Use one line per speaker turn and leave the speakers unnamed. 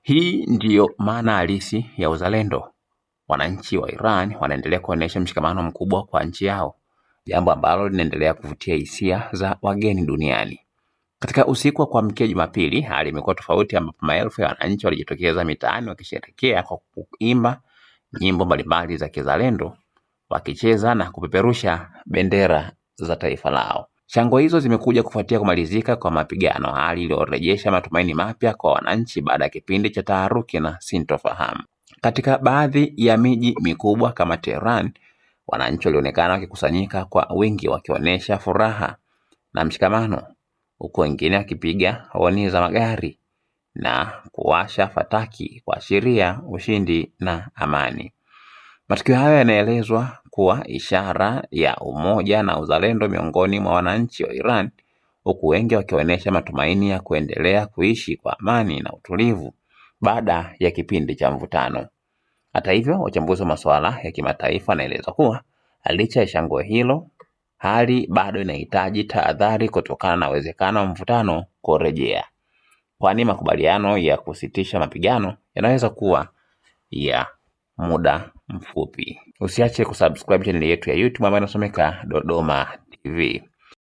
Hii ndiyo maana halisi ya uzalendo. Wananchi wa Iran wanaendelea kuonyesha mshikamano mkubwa kwa nchi yao, jambo ambalo linaendelea kuvutia hisia za wageni duniani. Katika usiku wa kuamkia Jumapili, hali imekuwa tofauti, ambapo maelfu ya wananchi walijitokeza mitaani wakisherehekea kwa kuimba nyimbo mbalimbali za kizalendo, wakicheza na kupeperusha bendera za taifa lao. Shangwe hizo zimekuja kufuatia kumalizika kwa mapigano, hali iliyorejesha matumaini mapya kwa wananchi baada ya kipindi cha taharuki na sintofahamu. Katika baadhi ya miji mikubwa kama Tehran, wananchi walionekana wakikusanyika kwa wingi wakionyesha furaha na mshikamano, huku wengine wakipiga honi za magari na kuwasha fataki kuashiria ushindi na amani. Matukio hayo yanaelezwa kuwa ishara ya umoja na uzalendo miongoni mwa wananchi wa Iran, huku wengi wakionyesha matumaini ya kuendelea kuishi kwa amani na utulivu baada ya kipindi cha mvutano. Hata hivyo, wachambuzi wa masuala ya kimataifa wanaeleza kuwa licha ya shangwe hilo, hali bado inahitaji tahadhari kutokana na uwezekano wa mvutano kurejea, kwani makubaliano ya kusitisha mapigano yanaweza kuwa ya muda mfupi. Usiache kusubscribe channel yetu ya YouTube ambayo inasomeka Dodoma TV.